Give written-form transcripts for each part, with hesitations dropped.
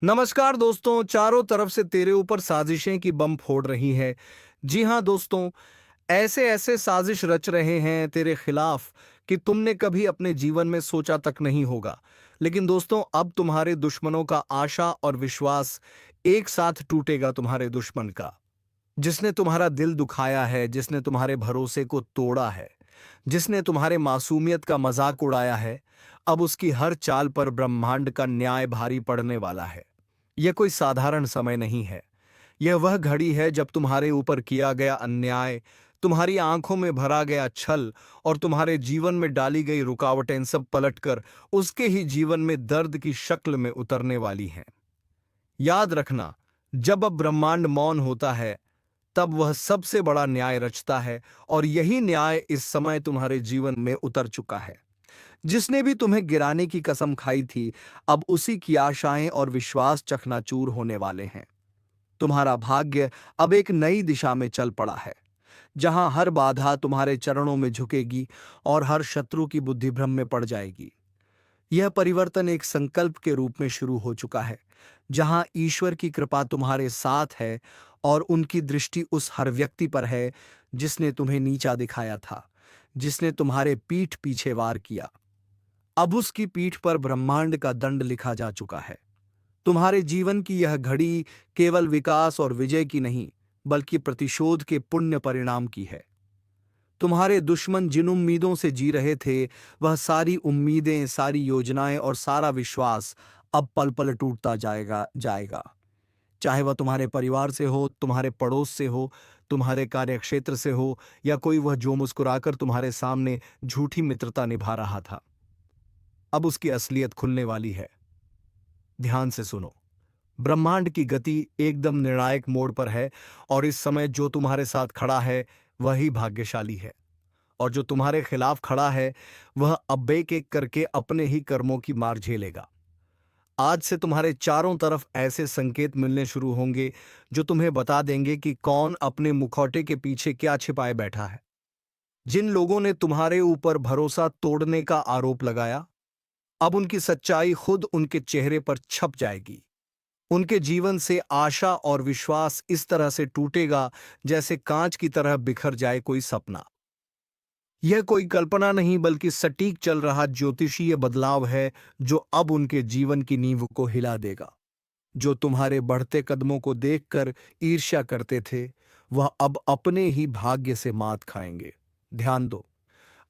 नमस्कार दोस्तों, चारों तरफ से तेरे ऊपर साजिशें की बम फोड़ रही है। जी हाँ दोस्तों, ऐसे ऐसे साजिश रच रहे हैं तेरे खिलाफ कि तुमने कभी अपने जीवन में सोचा तक नहीं होगा। लेकिन दोस्तों, अब तुम्हारे दुश्मनों का आशा और विश्वास एक साथ टूटेगा। तुम्हारे दुश्मन का, जिसने तुम्हारा दिल दुखाया है, जिसने तुम्हारे भरोसे को तोड़ा है, जिसने तुम्हारे मासूमियत का मजाक उड़ाया है, अब उसकी हर चाल पर ब्रह्मांड का न्याय भारी पड़ने वाला है। यह कोई साधारण समय नहीं है। यह वह घड़ी है जब तुम्हारे ऊपर किया गया अन्याय, तुम्हारी आंखों में भरा गया छल और तुम्हारे जीवन में डाली गई रुकावटें सब पलटकर उसके ही जीवन में दर्द की शक्ल में उतरने वाली हैं। याद रखना, जब अब ब्रह्मांड मौन होता है, तब वह सबसे बड़ा न्याय रचता है, और यही न्याय इस समय तुम्हारे जीवन में उतर चुका है। जिसने भी तुम्हें गिराने की कसम खाई थी, अब उसी की आशाएं और विश्वास चकनाचूर होने वाले हैं। तुम्हारा भाग्य अब एक नई दिशा में चल पड़ा है, जहां हर बाधा तुम्हारे चरणों में झुकेगी और हर शत्रु की बुद्धि भ्रम में पड़ जाएगी। यह परिवर्तन एक संकल्प के रूप में शुरू हो चुका है, जहां ईश्वर की कृपा तुम्हारे साथ है और उनकी दृष्टि उस हर व्यक्ति पर है जिसने तुम्हें नीचा दिखाया था, जिसने तुम्हारे पीठ पीछे वार किया। अब उसकी पीठ पर ब्रह्मांड का दंड लिखा जा चुका है। तुम्हारे जीवन की यह घड़ी केवल विकास और विजय की नहीं, बल्कि प्रतिशोध के पुण्य परिणाम की है। तुम्हारे दुश्मन जिन उम्मीदों से जी रहे थे, वह सारी उम्मीदें, सारी योजनाएं और सारा विश्वास अब पल पल टूटता जाएगा जाएगा। चाहे वह तुम्हारे परिवार से हो, तुम्हारे पड़ोस से हो, तुम्हारे कार्यक्षेत्र से हो, या कोई वह जो मुस्कुराकर तुम्हारे सामने झूठी मित्रता निभा रहा था। अब उसकी असलियत खुलने वाली है। ध्यान से सुनो। ब्रह्मांड की गति एकदम निर्णायक मोड़ पर है, और इस समय जो तुम्हारे साथ खड़ा है वही भाग्यशाली है, और जो तुम्हारे खिलाफ खड़ा है वह अब एक एक करके अपने ही कर्मों की मार झेलेगा। आज से तुम्हारे चारों तरफ ऐसे संकेत मिलने शुरू होंगे जो तुम्हें बता देंगे कि कौन अपने मुखौटे के पीछे क्या छिपाए बैठा है। जिन लोगों ने तुम्हारे ऊपर भरोसा तोड़ने का आरोप लगाया, अब उनकी सच्चाई खुद उनके चेहरे पर छप जाएगी। उनके जीवन से आशा और विश्वास इस तरह से टूटेगा जैसे कांच की तरह बिखर जाए कोई सपना। यह कोई कल्पना नहीं, बल्कि सटीक चल रहा ज्योतिषीय बदलाव है, जो अब उनके जीवन की नींव को हिला देगा। जो तुम्हारे बढ़ते कदमों को देखकर ईर्ष्या करते थे, वह अब अपने ही भाग्य से मात खाएंगे। ध्यान दो,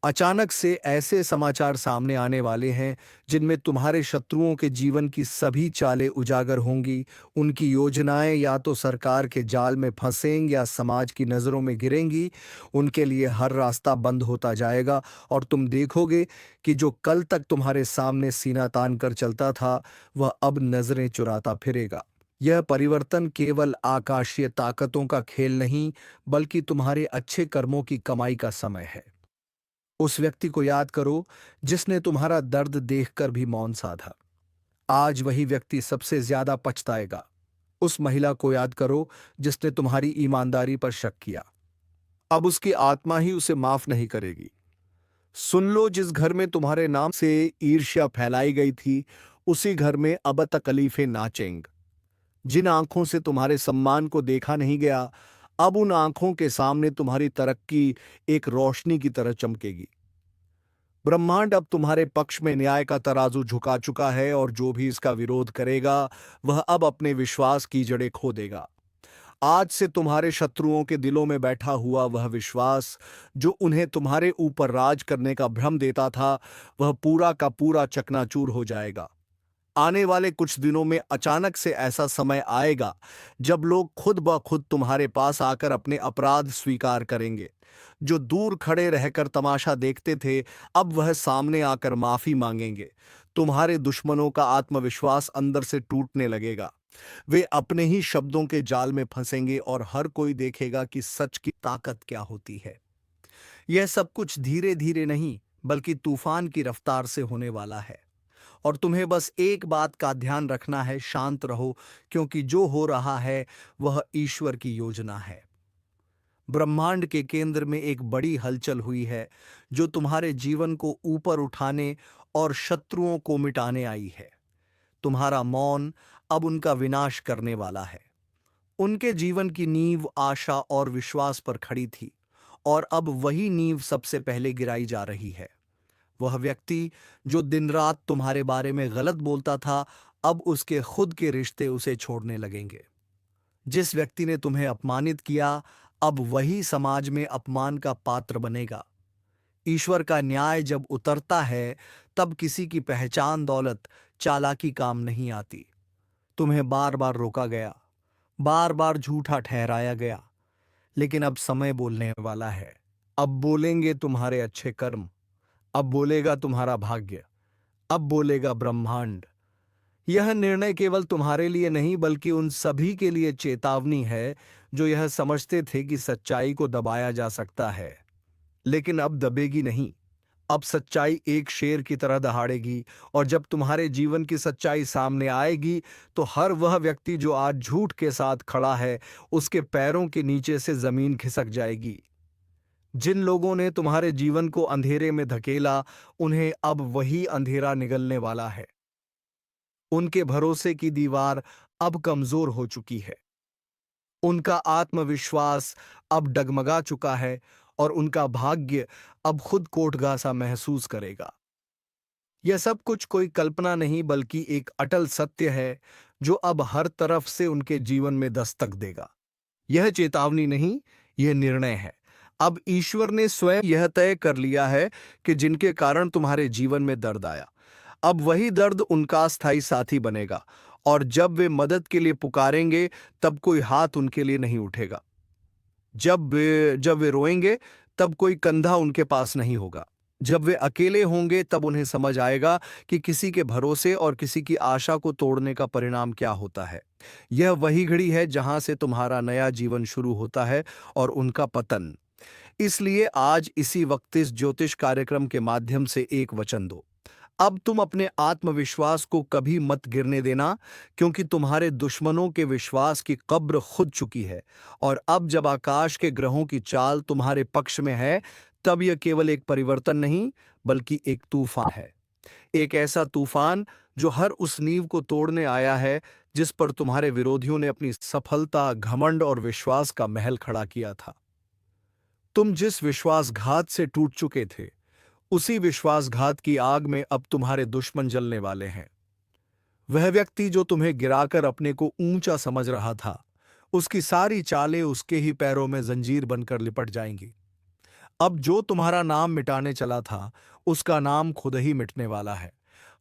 अचानक से ऐसे समाचार सामने आने वाले हैं जिनमें तुम्हारे शत्रुओं के जीवन की सभी चालें उजागर होंगी। उनकी योजनाएं या तो सरकार के जाल में फंसेंगी या समाज की नज़रों में गिरेंगी। उनके लिए हर रास्ता बंद होता जाएगा, और तुम देखोगे कि जो कल तक तुम्हारे सामने सीना तान कर चलता था, वह अब नजरें चुराता फिरेगा। यह परिवर्तन केवल आकाशीय ताकतों का खेल नहीं, बल्कि तुम्हारे अच्छे कर्मों की कमाई का समय है। उस व्यक्ति को याद करो जिसने तुम्हारा दर्द देखकर भी मौन साधा। आज वही व्यक्ति सबसे ज्यादा पछताएगा। उस महिला को याद करो जिसने तुम्हारी ईमानदारी पर शक किया। अब उसकी आत्मा ही उसे माफ नहीं करेगी। सुन लो, जिस घर में तुम्हारे नाम से ईर्ष्या फैलाई गई थी, उसी घर में अब तकलीफें नाचेंग। जिन आंखों से तुम्हारे सम्मान को देखा नहीं गया, अब उन आंखों के सामने तुम्हारी तरक्की एक रोशनी की तरह चमकेगी। ब्रह्मांड अब तुम्हारे पक्ष में न्याय का तराजू झुका चुका है, और जो भी इसका विरोध करेगा, वह अब अपने विश्वास की जड़ें खो देगा। आज से तुम्हारे शत्रुओं के दिलों में बैठा हुआ वह विश्वास, जो उन्हें तुम्हारे ऊपर राज करने का भ्रम देता था, वह पूरा का पूरा चकनाचूर हो जाएगा। आने वाले कुछ दिनों में अचानक से ऐसा समय आएगा जब लोग खुद ब खुद तुम्हारे पास आकर अपने अपराध स्वीकार करेंगे। जो दूर खड़े रहकर तमाशा देखते थे, अब वह सामने आकर माफी मांगेंगे। तुम्हारे दुश्मनों का आत्मविश्वास अंदर से टूटने लगेगा। वे अपने ही शब्दों के जाल में फंसेंगे, और हर कोई देखेगा कि सच की ताकत क्या होती है। यह सब कुछ धीरे धीरे नहीं, बल्कि तूफान की रफ्तार से होने वाला है। और तुम्हें बस एक बात का ध्यान रखना है, शांत रहो, क्योंकि जो हो रहा है वह ईश्वर की योजना है। ब्रह्मांड के केंद्र में एक बड़ी हलचल हुई है, जो तुम्हारे जीवन को ऊपर उठाने और शत्रुओं को मिटाने आई है। तुम्हारा मौन अब उनका विनाश करने वाला है। उनके जीवन की नींव आशा और विश्वास पर खड़ी थी, और अब वही नींव सबसे पहले गिराई जा रही है। वह व्यक्ति जो दिन रात तुम्हारे बारे में गलत बोलता था, अब उसके खुद के रिश्ते उसे छोड़ने लगेंगे। जिस व्यक्ति ने तुम्हें अपमानित किया, अब वही समाज में अपमान का पात्र बनेगा। ईश्वर का न्याय जब उतरता है, तब किसी की पहचान दौलत चालाकी काम नहीं आती। तुम्हें बार बार रोका गया, बार बार झूठा ठहराया गया, लेकिन अब समय बोलने वाला है। अब बोलेंगे तुम्हारे अच्छे कर्म, अब बोलेगा तुम्हारा भाग्य, अब बोलेगा ब्रह्मांड। यह निर्णय केवल तुम्हारे लिए नहीं, बल्कि उन सभी के लिए चेतावनी है जो यह समझते थे कि सच्चाई को दबाया जा सकता है, लेकिन अब दबेगी नहीं। अब सच्चाई एक शेर की तरह दहाड़ेगी, और जब तुम्हारे जीवन की सच्चाई सामने आएगी, तो हर वह व्यक्ति जो आज झूठ के साथ खड़ा है, उसके पैरों के नीचे से जमीन खिसक जाएगी। जिन लोगों ने तुम्हारे जीवन को अंधेरे में धकेला, उन्हें अब वही अंधेरा निगलने वाला है। उनके भरोसे की दीवार अब कमजोर हो चुकी है। उनका आत्मविश्वास अब डगमगा चुका है, और उनका भाग्य अब खुद कोटगा सा महसूस करेगा। यह सब कुछ कोई कल्पना नहीं, बल्कि एक अटल सत्य है जो अब हर तरफ से उनके जीवन में दस्तक देगा। यह चेतावनी नहीं, यह निर्णय है। अब ईश्वर ने स्वयं यह तय कर लिया है कि जिनके कारण तुम्हारे जीवन में दर्द आया, अब वही दर्द उनका स्थायी साथी बनेगा, और जब वे मदद के लिए पुकारेंगे, तब कोई हाथ उनके लिए नहीं उठेगा। जब वे रोएंगे, तब कोई कंधा उनके पास नहीं होगा। जब वे अकेले होंगे, तब उन्हें समझ आएगा कि किसी के भरोसे और किसी की आशा को तोड़ने का परिणाम क्या होता है। यह वही घड़ी है जहां से तुम्हारा नया जीवन शुरू होता है और उनका पतन। इसलिए आज इसी वक्त इस ज्योतिष कार्यक्रम के माध्यम से एक वचन दो। अब तुम अपने आत्मविश्वास को कभी मत गिरने देना, क्योंकि तुम्हारे दुश्मनों के विश्वास की कब्र खुद चुकी है। और अब जब आकाश के ग्रहों की चाल तुम्हारे पक्ष में है, तब यह केवल एक परिवर्तन नहीं, बल्कि एक तूफान है। एक ऐसा तूफान जो हर उस नींव को तोड़ने आया है जिस पर तुम्हारे विरोधियों ने अपनी सफलता, घमंड और विश्वास का महल खड़ा किया था। तुम जिस विश्वासघात से टूट चुके थे, उसी विश्वासघात की आग में अब तुम्हारे दुश्मन जलने वाले हैं। वह व्यक्ति जो तुम्हें गिराकर अपने को ऊंचा समझ रहा था, उसकी सारी चालें उसके ही पैरों में जंजीर बनकर लिपट जाएंगी। अब जो तुम्हारा नाम मिटाने चला था, उसका नाम खुद ही मिटने वाला है।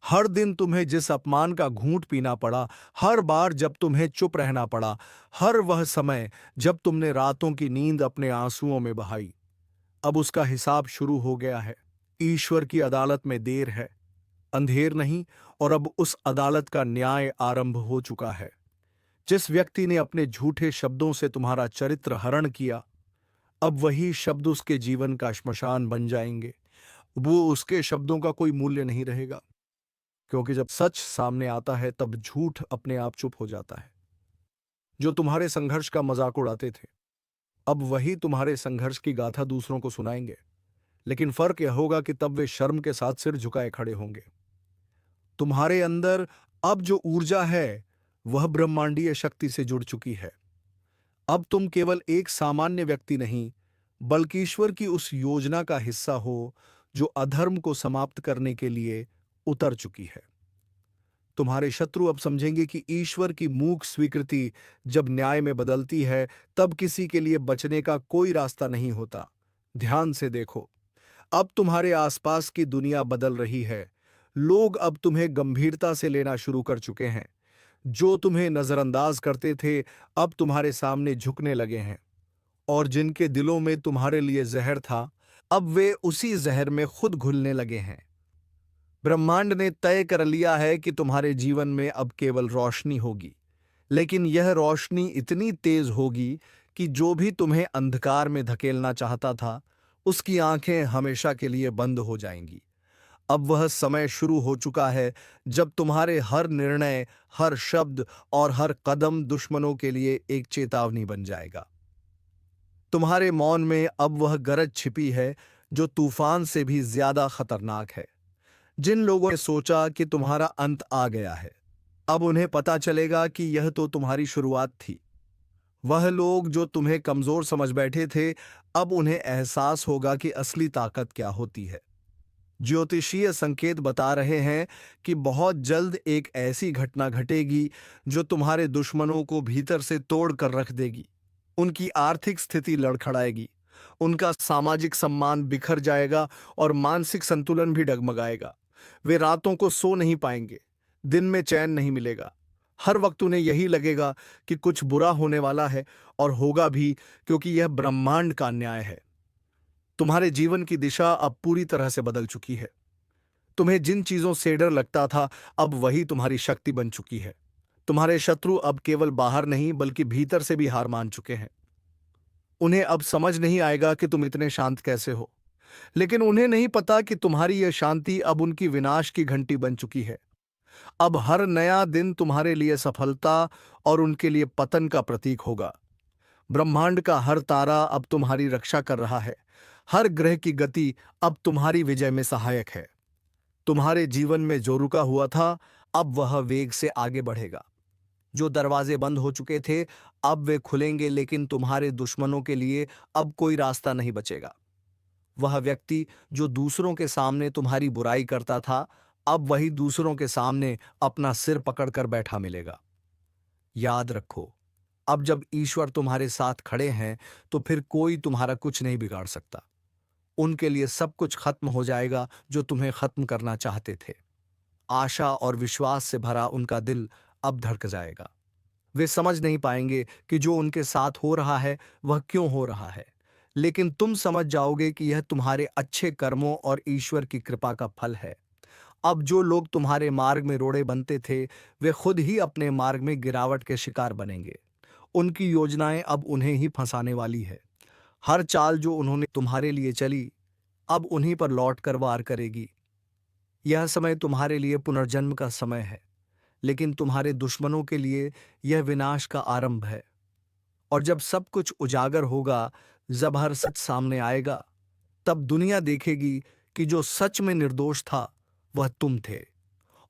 हर दिन तुम्हें जिस अपमान का घूंट पीना पड़ा, हर बार जब तुम्हें चुप रहना पड़ा, हर वह समय जब तुमने रातों की नींद अपने आंसुओं में बहाई, अब उसका हिसाब शुरू हो गया है। ईश्वर की अदालत में देर है, अंधेर नहीं, और अब उस अदालत का न्याय आरंभ हो चुका है। जिस व्यक्ति ने अपने झूठे शब्दों से तुम्हारा चरित्र हरण किया, अब वही शब्द उसके जीवन का श्मशान बन जाएंगे। वो उसके शब्दों का कोई मूल्य नहीं रहेगा, क्योंकि जब सच सामने आता है, तब झूठ अपने आप चुप हो जाता है। जो तुम्हारे संघर्ष का मजाक उड़ाते थे, अब वही तुम्हारे संघर्ष की गाथा दूसरों को सुनाएंगे। लेकिन फर्क यह होगा कि तब वे शर्म के साथ सिर झुकाए खड़े होंगे। तुम्हारे अंदर अब जो ऊर्जा है, वह ब्रह्मांडीय शक्ति से जुड़ चुकी है। अब तुम केवल एक सामान्य व्यक्ति नहीं, बल्कि ईश्वर की उस योजना का हिस्सा हो जो अधर्म को समाप्त करने के लिए उतर चुकी है। तुम्हारे शत्रु अब समझेंगे कि ईश्वर की मूक स्वीकृति जब न्याय में बदलती है, तब किसी के लिए बचने का कोई रास्ता नहीं होता। ध्यान से देखो, अब तुम्हारे आसपास की दुनिया बदल रही है। लोग अब तुम्हें गंभीरता से लेना शुरू कर चुके हैं। जो तुम्हें नजरअंदाज करते थे, अब तुम्हारे सामने झुकने लगे हैं। और जिनके दिलों में तुम्हारे लिए जहर था, अब वे उसी जहर में खुद घुलने लगे हैं। ब्रह्मांड ने तय कर लिया है कि तुम्हारे जीवन में अब केवल रोशनी होगी, लेकिन यह रोशनी इतनी तेज होगी कि जो भी तुम्हें अंधकार में धकेलना चाहता था, उसकी आंखें हमेशा के लिए बंद हो जाएंगी। अब वह समय शुरू हो चुका है जब तुम्हारे हर निर्णय, हर शब्द और हर कदम दुश्मनों के लिए एक चेतावनी बन जाएगा। तुम्हारे मौन में अब वह गरज छिपी है जो तूफान से भी ज्यादा खतरनाक है। जिन लोगों ने सोचा कि तुम्हारा अंत आ गया है, अब उन्हें पता चलेगा कि यह तो तुम्हारी शुरुआत थी। वह लोग जो तुम्हें कमजोर समझ बैठे थे, अब उन्हें एहसास होगा कि असली ताकत क्या होती है। ज्योतिषीय संकेत बता रहे हैं कि बहुत जल्द एक ऐसी घटना घटेगी जो तुम्हारे दुश्मनों को भीतर से तोड़ कर रख देगी। उनकी आर्थिक स्थिति लड़खड़ाएगी, उनका सामाजिक सम्मान बिखर जाएगा और मानसिक संतुलन भी डगमगाएगा। वे रातों को सो नहीं पाएंगे, दिन में चैन नहीं मिलेगा। हर वक्त उन्हें यही लगेगा कि कुछ बुरा होने वाला है, और होगा भी, क्योंकि यह ब्रह्मांड का न्याय है। तुम्हारे जीवन की दिशा अब पूरी तरह से बदल चुकी है। तुम्हें जिन चीजों से डर लगता था, अब वही तुम्हारी शक्ति बन चुकी है। तुम्हारे शत्रु अब केवल बाहर नहीं बल्कि भीतर से भी हार मान चुके हैं। उन्हें अब समझ नहीं आएगा कि तुम इतने शांत कैसे हो, लेकिन उन्हें नहीं पता कि तुम्हारी यह शांति अब उनकी विनाश की घंटी बन चुकी है। अब हर नया दिन तुम्हारे लिए सफलता और उनके लिए पतन का प्रतीक होगा। ब्रह्मांड का हर तारा अब तुम्हारी रक्षा कर रहा है। हर ग्रह की गति अब तुम्हारी विजय में सहायक है। तुम्हारे जीवन में जो रुका हुआ था, अब वह वेग से आगे बढ़ेगा। जो दरवाजे बंद हो चुके थे, अब वे खुलेंगे, लेकिन तुम्हारे दुश्मनों के लिए अब कोई रास्ता नहीं बचेगा। वह व्यक्ति जो दूसरों के सामने तुम्हारी बुराई करता था, अब वही दूसरों के सामने अपना सिर पकड़कर बैठा मिलेगा। याद रखो, अब जब ईश्वर तुम्हारे साथ खड़े हैं, तो फिर कोई तुम्हारा कुछ नहीं बिगाड़ सकता। उनके लिए सब कुछ खत्म हो जाएगा जो तुम्हें खत्म करना चाहते थे। आशा और विश्वास से भरा उनका दिल अब धड़क जाएगा। वे समझ नहीं पाएंगे कि जो उनके साथ हो रहा है वह क्यों हो रहा है, लेकिन तुम समझ जाओगे कि यह तुम्हारे अच्छे कर्मों और ईश्वर की कृपा का फल है। अब जो लोग तुम्हारे मार्ग में रोड़े बनते थे, वे खुद ही अपने मार्ग में गिरावट के शिकार बनेंगे। उनकी योजनाएं अब उन्हें ही फंसाने वाली है। हर चाल जो उन्होंने तुम्हारे लिए चली, अब उन्हीं पर लौट कर वार करेगी। यह समय तुम्हारे लिए पुनर्जन्म का समय है, लेकिन तुम्हारे दुश्मनों के लिए यह विनाश का आरंभ है। और जब सब कुछ उजागर होगा, जब हर सच सामने आएगा, तब दुनिया देखेगी कि जो सच में निर्दोष था वह तुम थे।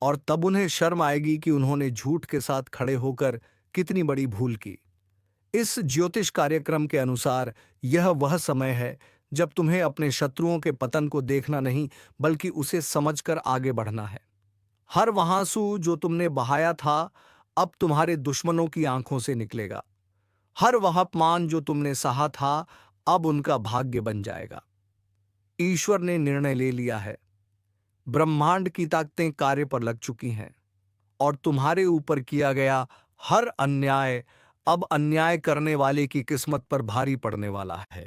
और तब उन्हें शर्म आएगी कि उन्होंने झूठ के साथ खड़े होकर कितनी बड़ी भूल की। इस ज्योतिष कार्यक्रम के अनुसार यह वह समय है जब तुम्हें अपने शत्रुओं के पतन को देखना नहीं, बल्कि उसे समझकर आगे बढ़ना है। हर वह आंसू जो तुमने बहाया था, अब तुम्हारे दुश्मनों की आंखों से निकलेगा। हर वह अपमान जो तुमने सहा था, अब उनका भाग्य बन जाएगा। ईश्वर ने निर्णय ले लिया है। ब्रह्मांड की ताकतें कार्य पर लग चुकी हैं, और तुम्हारे ऊपर किया गया हर अन्याय अब अन्याय करने वाले की किस्मत पर भारी पड़ने वाला है।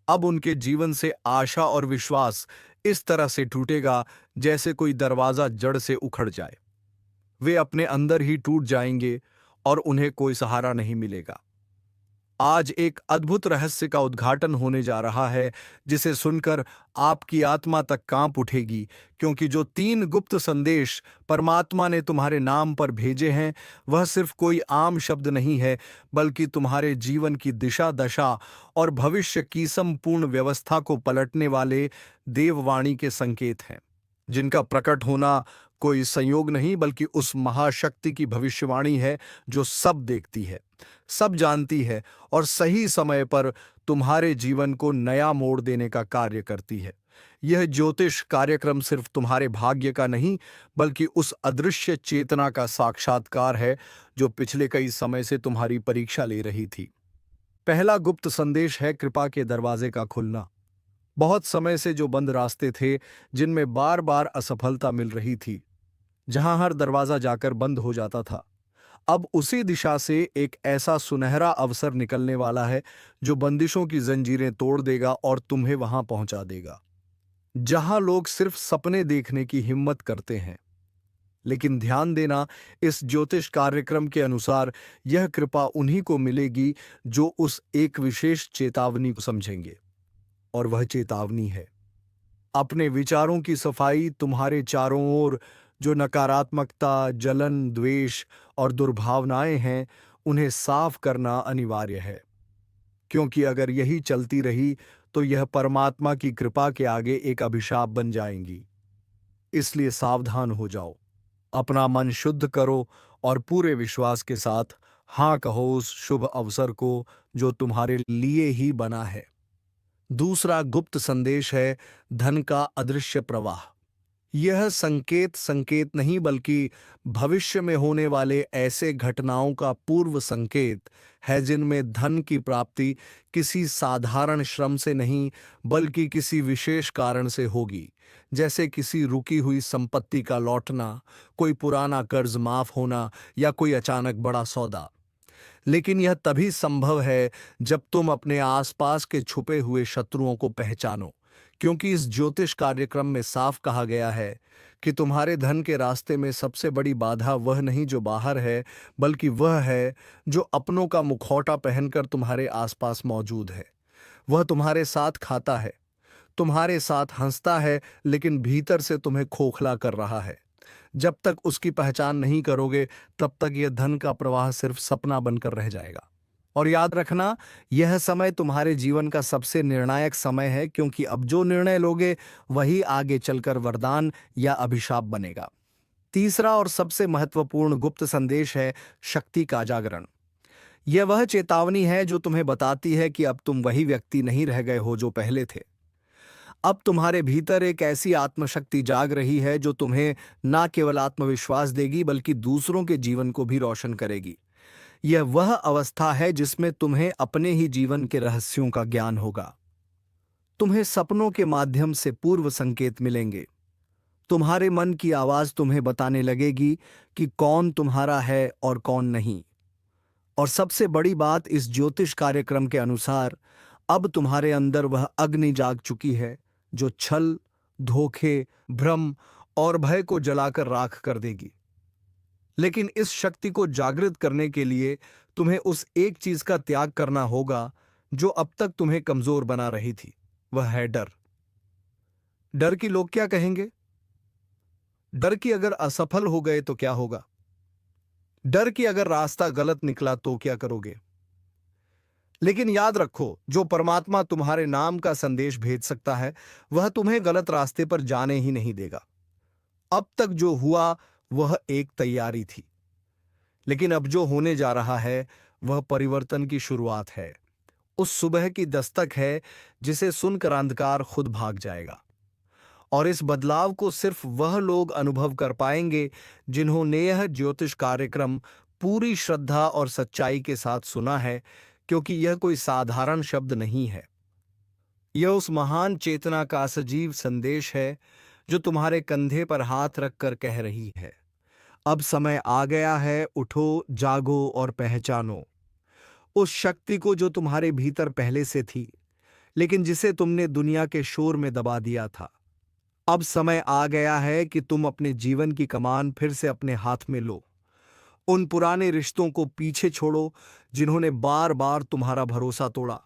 अब उनके जीवन से आशा और विश्वास इस तरह से टूटेगा जैसे कोई दरवाजा जड़ से उखड़ जाए। वे अपने अंदर ही टूट जाएंगे और उन्हें कोई सहारा नहीं मिलेगा। आज एक अद्भुत रहस्य का उद्घाटन होने जा रहा है, जिसे सुनकर आपकी आत्मा तक कांप उठेगी, क्योंकि जो 3 गुप्त संदेश परमात्मा ने तुम्हारे नाम पर भेजे हैं, वह सिर्फ कोई आम शब्द नहीं है, बल्कि तुम्हारे जीवन की दिशा दशा और भविष्य की संपूर्ण व्यवस्था को पलटने वाले देववाणी के संकेत हैं, जिनका प्रकट होना कोई संयोग नहीं बल्कि उस महाशक्ति की भविष्यवाणी है जो सब देखती है, सब जानती है और सही समय पर तुम्हारे जीवन को नया मोड़ देने का कार्य करती है। यह ज्योतिष कार्यक्रम सिर्फ तुम्हारे भाग्य का नहीं, बल्कि उस अदृश्य चेतना का साक्षात्कार है जो पिछले कई समय से तुम्हारी परीक्षा ले रही थी। पहला गुप्त संदेश है कृपा के दरवाजे का खुलना। बहुत समय से जो बंद रास्ते थे, जिनमें बार बार असफलता मिल रही थी, जहां हर दरवाजा जाकर बंद हो जाता था, अब उसी दिशा से एक ऐसा सुनहरा अवसर निकलने वाला है जो बंदिशों की जंजीरें तोड़ देगा और तुम्हें वहां पहुंचा देगा जहां लोग सिर्फ सपने देखने की हिम्मत करते हैं। लेकिन ध्यान देना, इस ज्योतिष कार्यक्रम के अनुसार यह कृपा उन्हीं को मिलेगी जो उस एक विशेष चेतावनी को समझेंगे। और वह चेतावनी है, अपने विचारों की सफाई। तुम्हारे चारों ओर जो नकारात्मकता, जलन, द्वेष और दुर्भावनाएं हैं, उन्हें साफ करना अनिवार्य है, क्योंकि अगर यही चलती रही तो यह परमात्मा की कृपा के आगे एक अभिशाप बन जाएंगी। इसलिए सावधान हो जाओ। अपना मन शुद्ध करो और पूरे विश्वास के साथ हाँ कहो उस शुभ अवसर को जो तुम्हारे लिए ही बना है। दूसरा गुप्त संदेश है धन का अदृश्य प्रवाह। यह संकेत संकेत नहीं बल्कि भविष्य में होने वाले ऐसे घटनाओं का पूर्व संकेत है जिनमें धन की प्राप्ति किसी साधारण श्रम से नहीं बल्कि किसी विशेष कारण से होगी, जैसे किसी रुकी हुई संपत्ति का लौटना, कोई पुराना कर्ज माफ होना या कोई अचानक बड़ा सौदा। लेकिन यह तभी संभव है जब तुम अपने आसपास के छुपे हुए शत्रुओं को पहचानो, क्योंकि इस ज्योतिष कार्यक्रम में साफ कहा गया है कि तुम्हारे धन के रास्ते में सबसे बड़ी बाधा वह नहीं जो बाहर है, बल्कि वह है जो अपनों का मुखौटा पहनकर तुम्हारे आसपास मौजूद है। वह तुम्हारे साथ खाता है, तुम्हारे साथ हंसता है, लेकिन भीतर से तुम्हें खोखला कर रहा है। जब तक उसकी पहचान नहीं करोगे, तब तक यह धन का प्रवाह सिर्फ सपना बनकर रह जाएगा। और याद रखना, यह समय तुम्हारे जीवन का सबसे निर्णायक समय है, क्योंकि अब जो निर्णय लोगे वही आगे चलकर वरदान या अभिशाप बनेगा। तीसरा और सबसे महत्वपूर्ण गुप्त संदेश है शक्ति का जागरण। यह वह चेतावनी है जो तुम्हें बताती है कि अब तुम वही व्यक्ति नहीं रह गए हो जो पहले थे। अब तुम्हारे भीतर एक ऐसी आत्मशक्ति जाग रही है जो तुम्हें न केवल आत्मविश्वास देगी बल्कि दूसरों के जीवन को भी रोशन करेगी। यह वह अवस्था है जिसमें तुम्हें अपने ही जीवन के रहस्यों का ज्ञान होगा। तुम्हें सपनों के माध्यम से पूर्व संकेत मिलेंगे। तुम्हारे मन की आवाज तुम्हें बताने लगेगी कि कौन तुम्हारा है और कौन नहीं। और सबसे बड़ी बात, इस ज्योतिष कार्यक्रम के अनुसार अब तुम्हारे अंदर वह अग्नि जाग चुकी है जो छल, धोखे, भ्रम और भय को जलाकर राख कर देगी। लेकिन इस शक्ति को जागृत करने के लिए तुम्हें उस एक चीज का त्याग करना होगा जो अब तक तुम्हें कमजोर बना रही थी। वह है डर। डर की लोग क्या कहेंगे? डर की अगर असफल हो गए तो क्या होगा? डर की अगर रास्ता गलत निकला तो क्या करोगे? लेकिन याद रखो, जो परमात्मा तुम्हारे नाम का संदेश भेज सकता है वह तुम्हें गलत रास्ते पर जाने ही नहीं देगा। अब तक जो हुआ वह एक तैयारी थी, लेकिन अब जो होने जा रहा है वह परिवर्तन की शुरुआत है। उस सुबह की दस्तक है जिसे सुनकर अंधकार खुद भाग जाएगा। और इस बदलाव को सिर्फ वह लोग अनुभव कर पाएंगे जिन्होंने यह ज्योतिष कार्यक्रम पूरी श्रद्धा और सच्चाई के साथ सुना है, क्योंकि यह कोई साधारण शब्द नहीं है। यह उस महान चेतना का सजीव संदेश है जो तुम्हारे कंधे पर हाथ रखकर कह रही है, अब समय आ गया है, उठो, जागो और पहचानो उस शक्ति को जो तुम्हारे भीतर पहले से थी, लेकिन जिसे तुमने दुनिया के शोर में दबा दिया था। अब समय आ गया है कि तुम अपने जीवन की कमान फिर से अपने हाथ में लो। उन पुराने रिश्तों को पीछे छोड़ो जिन्होंने बार बार तुम्हारा भरोसा तोड़ा।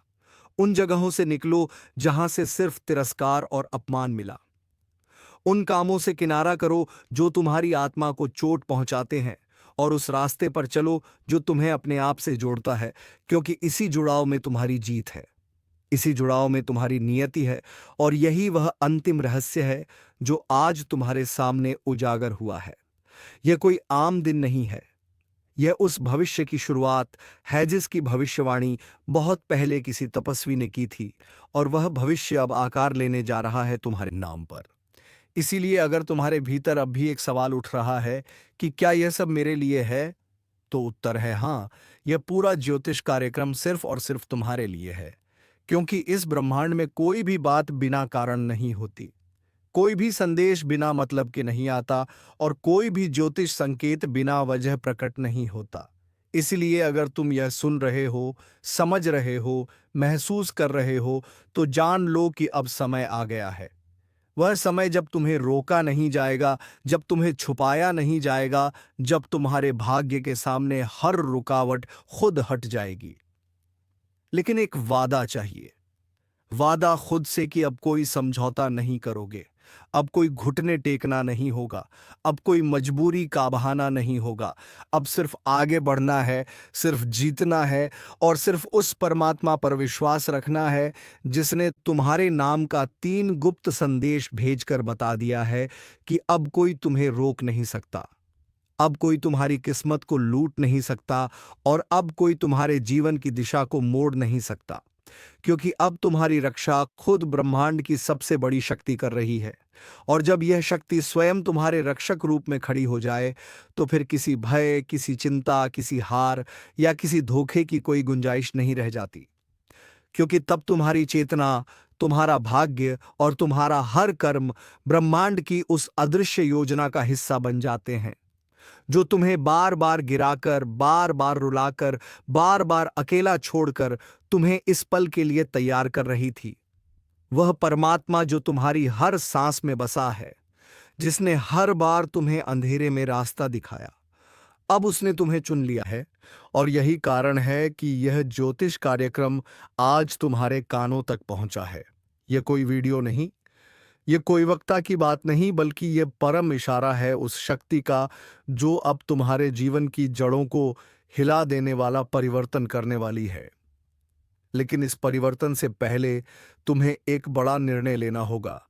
उन जगहों से निकलो जहां से सिर्फ तिरस्कार और अपमान मिला। उन कामों से किनारा करो जो तुम्हारी आत्मा को चोट पहुंचाते हैं, और उस रास्ते पर चलो जो तुम्हें अपने आप से जोड़ता है, क्योंकि इसी जुड़ाव में तुम्हारी जीत है, इसी जुड़ाव में तुम्हारी नियति है। और यही वह अंतिम रहस्य है जो आज तुम्हारे सामने उजागर हुआ है। यह कोई आम दिन नहीं है, यह उस भविष्य की शुरुआत है जिसकी भविष्यवाणी बहुत पहले किसी तपस्वी ने की थी, और वह भविष्य अब आकार लेने जा रहा है तुम्हारे नाम पर। इसीलिए अगर तुम्हारे भीतर अब भी एक सवाल उठ रहा है कि क्या यह सब मेरे लिए है, तो उत्तर है हाँ, यह पूरा ज्योतिष कार्यक्रम सिर्फ और सिर्फ तुम्हारे लिए है। क्योंकि इस ब्रह्मांड में कोई भी बात बिना कारण नहीं होती, कोई भी संदेश बिना मतलब के नहीं आता, और कोई भी ज्योतिष संकेत बिना वजह प्रकट नहीं होता। इसलिए अगर तुम यह सुन रहे हो, समझ रहे हो, महसूस कर रहे हो, तो जान लो कि अब समय आ गया है। वह समय जब तुम्हें रोका नहीं जाएगा, जब तुम्हें छुपाया नहीं जाएगा, जब तुम्हारे भाग्य के सामने हर रुकावट खुद हट जाएगी। लेकिन एक वादा चाहिए, वादा खुद से कि अब कोई समझौता नहीं करोगे, अब कोई घुटने टेकना नहीं होगा, अब कोई मजबूरी का बहाना नहीं होगा। अब सिर्फ आगे बढ़ना है, सिर्फ जीतना है, और सिर्फ उस परमात्मा पर विश्वास रखना है जिसने तुम्हारे नाम का 3 गुप्त संदेश भेजकर बता दिया है कि अब कोई तुम्हें रोक नहीं सकता। अब कोई तुम्हारी किस्मत को लूट नहीं सकता और अब कोई तुम्हारे जीवन की दिशा को मोड़ नहीं सकता, क्योंकि अब तुम्हारी रक्षा खुद ब्रह्मांड की सबसे बड़ी शक्ति कर रही है। और जब यह शक्ति स्वयं तुम्हारे रक्षक रूप में खड़ी हो जाए, तो फिर किसी भय, किसी चिंता, किसी हार या किसी धोखे की कोई गुंजाइश नहीं रह जाती, क्योंकि तब तुम्हारी चेतना, तुम्हारा भाग्य और तुम्हारा हर कर्म ब्रह्मांड की उस अदृश्य योजना का हिस्सा बन जाते हैं, जो तुम्हें बार बार गिराकर, बार बार रुलाकर, बार बार अकेला छोड़कर तुम्हें इस पल के लिए तैयार कर रही थी। वह परमात्मा जो तुम्हारी हर सांस में बसा है, जिसने हर बार तुम्हें अंधेरे में रास्ता दिखाया, अब उसने तुम्हें चुन लिया है। और यही कारण है कि यह ज्योतिष कार्यक्रम आज तुम्हारे कानों तक पहुंचा है। यह कोई वीडियो नहीं, ये कोई वक्ता की बात नहीं, बल्कि ये परम इशारा है उस शक्ति का जो अब तुम्हारे जीवन की जड़ों को हिला देने वाला परिवर्तन करने वाली है। लेकिन इस परिवर्तन से पहले तुम्हें एक बड़ा निर्णय लेना होगा।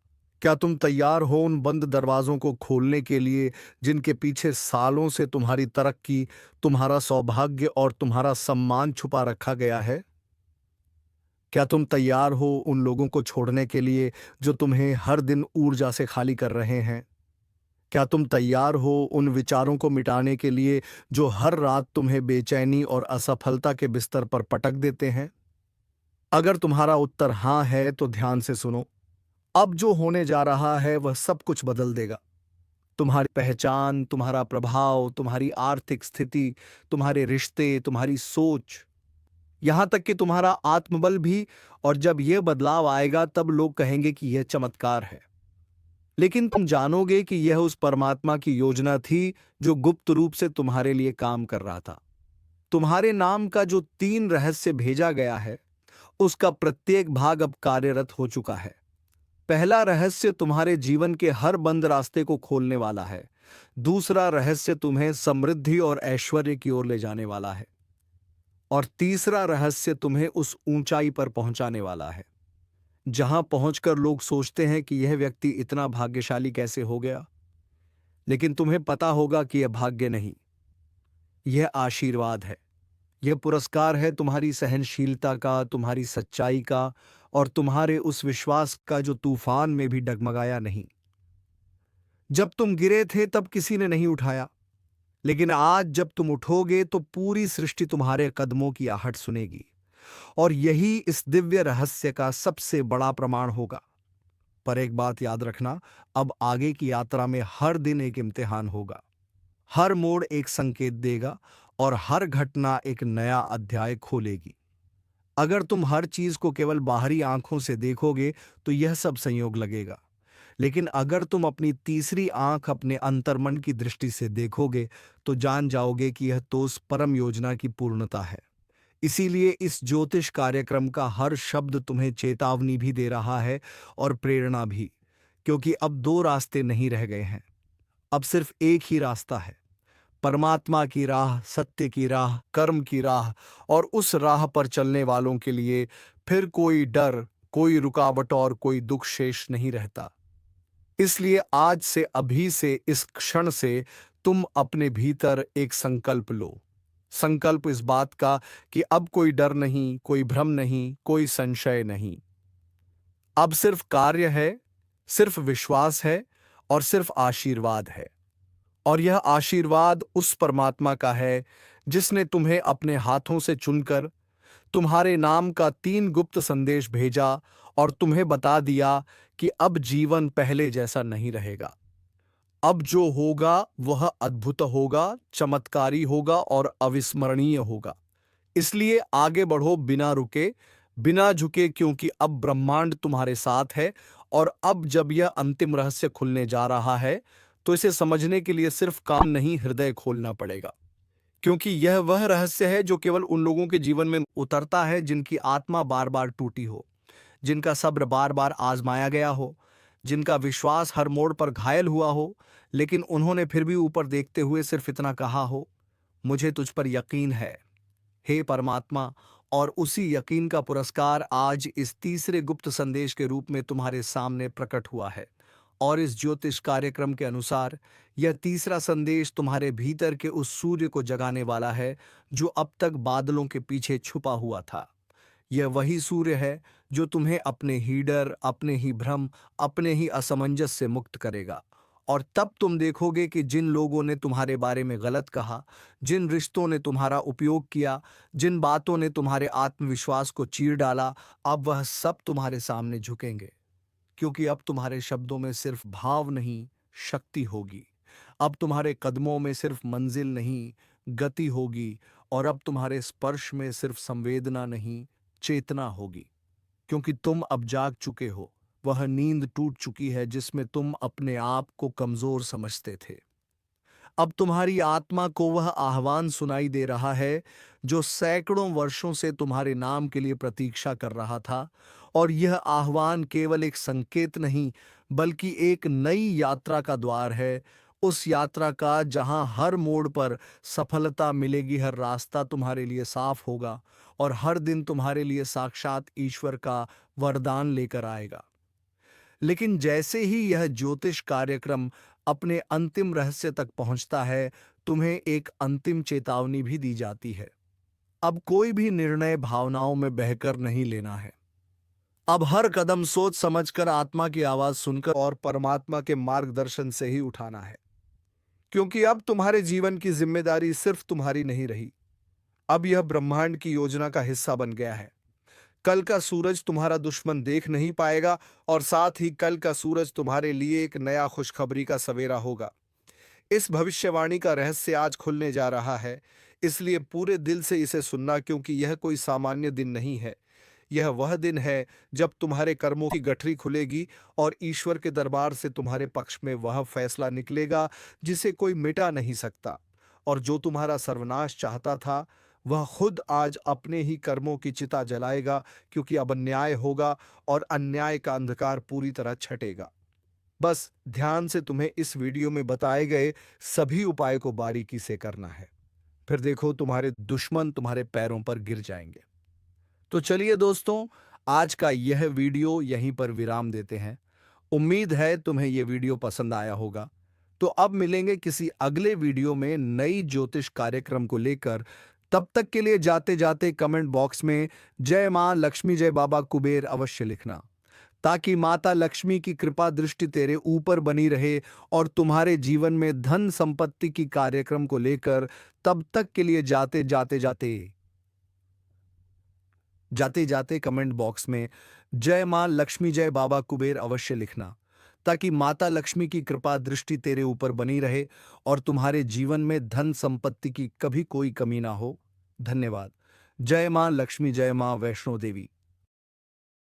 क्या तुम तैयार हो उन बंद दरवाजों को खोलने के लिए जिनके पीछे सालों से तुम्हारी तरक्की, तुम्हारा सौभाग्य और तुम्हारा सम्मान छुपा रखा गया है? क्या तुम तैयार हो उन लोगों को छोड़ने के लिए जो तुम्हें हर दिन ऊर्जा से खाली कर रहे हैं? क्या तुम तैयार हो उन विचारों को मिटाने के लिए जो हर रात तुम्हें बेचैनी और असफलता के बिस्तर पर पटक देते हैं? अगर तुम्हारा उत्तर हाँ है तो ध्यान से सुनो। अब जो होने जा रहा है वह सब कुछ बदल देगा। तुम्हारी पहचान, तुम्हारा प्रभाव, तुम्हारी आर्थिक स्थिति, तुम्हारे रिश्ते, तुम्हारी सोच, यहां तक कि तुम्हारा आत्मबल भी। और जब यह बदलाव आएगा तब लोग कहेंगे कि यह चमत्कार है। लेकिन तुम जानोगे कि यह उस परमात्मा की योजना थी जो गुप्त रूप से तुम्हारे लिए काम कर रहा था। तुम्हारे नाम का जो 3 रहस्य भेजा गया है, उसका प्रत्येक भाग अब कार्यरत हो चुका है। पहला रहस्य तुम्हारे जीवन के हर बंद रास्ते को खोलने वाला है। दूसरा रहस्य तुम्हें समृद्धि और ऐश्वर्य की ओर ले जाने वाला है। और तीसरा रहस्य तुम्हें उस ऊंचाई पर पहुंचाने वाला है जहां पहुंचकर लोग सोचते हैं कि यह व्यक्ति इतना भाग्यशाली कैसे हो गया। लेकिन तुम्हें पता होगा कि यह भाग्य नहीं, यह आशीर्वाद है। यह पुरस्कार है तुम्हारी सहनशीलता का, तुम्हारी सच्चाई का और तुम्हारे उस विश्वास का जो तूफान में भी डगमगाया नहीं। जब तुम गिरे थे तब किसी ने नहीं उठाया, लेकिन आज जब तुम उठोगे तो पूरी सृष्टि तुम्हारे कदमों की आहट सुनेगी। और यही इस दिव्य रहस्य का सबसे बड़ा प्रमाण होगा। पर एक बात याद रखना, अब आगे की यात्रा में हर दिन एक इम्तिहान होगा। हर मोड़ एक संकेत देगा और हर घटना एक नया अध्याय खोलेगी। अगर तुम हर चीज को केवल बाहरी आंखों से देखोगे तो यह सब संयोग लगेगा। लेकिन अगर तुम अपनी तीसरी आंख, अपने अंतर्मन की दृष्टि से देखोगे तो जान जाओगे कि यह तो उस परम योजना की पूर्णता है। इसीलिए इस ज्योतिष कार्यक्रम का हर शब्द तुम्हें चेतावनी भी दे रहा है और प्रेरणा भी, क्योंकि अब 2 रास्ते नहीं रह गए हैं। अब सिर्फ एक ही रास्ता है, परमात्मा की राह, सत्य की राह, कर्म की राह। और उस राह पर चलने वालों के लिए फिर कोई डर, कोई रुकावट और कोई दुख शेष नहीं रहता। इसलिए आज से, अभी से, इस क्षण से तुम अपने भीतर एक संकल्प लो। संकल्प इस बात का कि अब कोई डर नहीं, कोई भ्रम नहीं, कोई संशय नहीं। अब सिर्फ कार्य है, सिर्फ विश्वास है और सिर्फ आशीर्वाद है। और यह आशीर्वाद उस परमात्मा का है जिसने तुम्हें अपने हाथों से चुनकर तुम्हारे नाम का 3 गुप्त संदेश भेजा और तुम्हें बता दिया कि अब जीवन पहले जैसा नहीं रहेगा। अब जो होगा वह अद्भुत होगा, चमत्कारी होगा और अविस्मरणीय होगा। इसलिए आगे बढ़ो बिना रुके, बिना झुके, क्योंकि अब ब्रह्मांड तुम्हारे साथ है। और अब जब यह अंतिम रहस्य खुलने जा रहा है तो इसे समझने के लिए सिर्फ कान नहीं, हृदय खोलना पड़ेगा। क्योंकि यह वह रहस्य है जो केवल उन लोगों के जीवन में उतरता है जिनकी आत्मा बार बार टूटी हो, जिनका सब्र बार बार आजमाया गया हो, जिनका विश्वास हर मोड़ पर घायल हुआ हो, लेकिन उन्होंने फिर भी ऊपर देखते हुए सिर्फ इतना कहा हो, मुझे तुझ पर यकीन है हे परमात्मा। और उसी यकीन का पुरस्कार आज इस तीसरे गुप्त संदेश के रूप में तुम्हारे सामने प्रकट हुआ है। और इस ज्योतिष कार्यक्रम के अनुसार यह तीसरा संदेश तुम्हारे भीतर के उस सूर्य को जगाने वाला है जो अब तक बादलों के पीछे छुपा हुआ था। यह वही सूर्य है जो तुम्हें अपने ही डर, अपने ही भ्रम, अपने ही असमंजस से मुक्त करेगा। और तब तुम देखोगे कि जिन लोगों ने तुम्हारे बारे में गलत कहा, जिन रिश्तों ने तुम्हारा उपयोग किया, जिन बातों ने तुम्हारे आत्मविश्वास को चीर डाला, अब वह सब तुम्हारे सामने झुकेंगे। क्योंकि अब तुम्हारे शब्दों में सिर्फ भाव नहीं, शक्ति होगी। अब तुम्हारे कदमों में सिर्फ मंजिल नहीं, गति होगी। और अब तुम्हारे स्पर्श में सिर्फ संवेदना नहीं, चेतना होगी। क्योंकि तुम अब जाग चुके हो, वह नींद टूट चुकी है जिसमें तुम अपने आप को कमजोर समझते थे। अब तुम्हारी आत्मा को वह आह्वान सुनाई दे रहा है जो सैकड़ों वर्षों से तुम्हारे नाम के लिए प्रतीक्षा कर रहा था। और यह आह्वान केवल एक संकेत नहीं, बल्कि एक नई यात्रा का द्वार है। उस यात्रा का जहां हर मोड़ पर सफलता मिलेगी, हर रास्ता तुम्हारे लिए साफ होगा और हर दिन तुम्हारे लिए साक्षात ईश्वर का वरदान लेकर आएगा। लेकिन जैसे ही यह ज्योतिष कार्यक्रम अपने अंतिम रहस्य तक पहुंचता है, तुम्हें एक अंतिम चेतावनी भी दी जाती है। अब कोई भी निर्णय भावनाओं में बहकर नहीं लेना है। अब हर कदम सोच समझकर, आत्मा की आवाज सुनकर और परमात्मा के मार्गदर्शन से ही उठाना है। क्योंकि अब तुम्हारे जीवन की जिम्मेदारी सिर्फ तुम्हारी नहीं रही, अब यह ब्रह्मांड की योजना का हिस्सा बन गया है। कल का सूरज तुम्हारा दुश्मन देख नहीं पाएगा और साथ ही कल का सूरज तुम्हारे लिए एक नया खुशखबरी का सवेरा होगा। इस भविष्यवाणी का रहस्य आज खुलने जा रहा है, इसलिए पूरे दिल से इसे सुनना, क्योंकि यह कोई सामान्य दिन नहीं है। यह वह दिन है जब तुम्हारे कर्मों की गठरी खुलेगी और ईश्वर के दरबार से तुम्हारे पक्ष में वह फैसला निकलेगा जिसे कोई मिटा नहीं सकता। और जो तुम्हारा सर्वनाश चाहता था, वह खुद आज अपने ही कर्मों की चिता जलाएगा, क्योंकि अब अन्याय होगा और अन्याय का अंधकार पूरी तरह छटेगा। बस ध्यान से तुम्हें इस वीडियो में बताए गए सभी उपाय को बारीकी से करना है, फिर देखो तुम्हारे दुश्मन तुम्हारे पैरों पर गिर जाएंगे। तो चलिए दोस्तों, आज का यह वीडियो यहीं पर विराम देते हैं। उम्मीद है तुम्हें यह वीडियो पसंद आया होगा। तो अब मिलेंगे किसी अगले वीडियो में नई ज्योतिष कार्यक्रम को लेकर। तब तक के लिए जाते जाते कमेंट बॉक्स में जय मां लक्ष्मी जय बाबा कुबेर अवश्य लिखना, ताकि माता लक्ष्मी की कृपा दृष्टि तेरे ऊपर बनी रहे और तुम्हारे जीवन में धन संपत्ति की कार्यक्रम को लेकर तब तक के लिए जाते जाते कमेंट बॉक्स में जय मां लक्ष्मी जय बाबा कुबेर अवश्य लिखना, ताकि माता लक्ष्मी की कृपा दृष्टि तेरे ऊपर बनी रहे और तुम्हारे जीवन में धन संपत्ति की कभी कोई कमी ना हो। धन्यवाद। जय मां लक्ष्मी, जय मां वैष्णो देवी।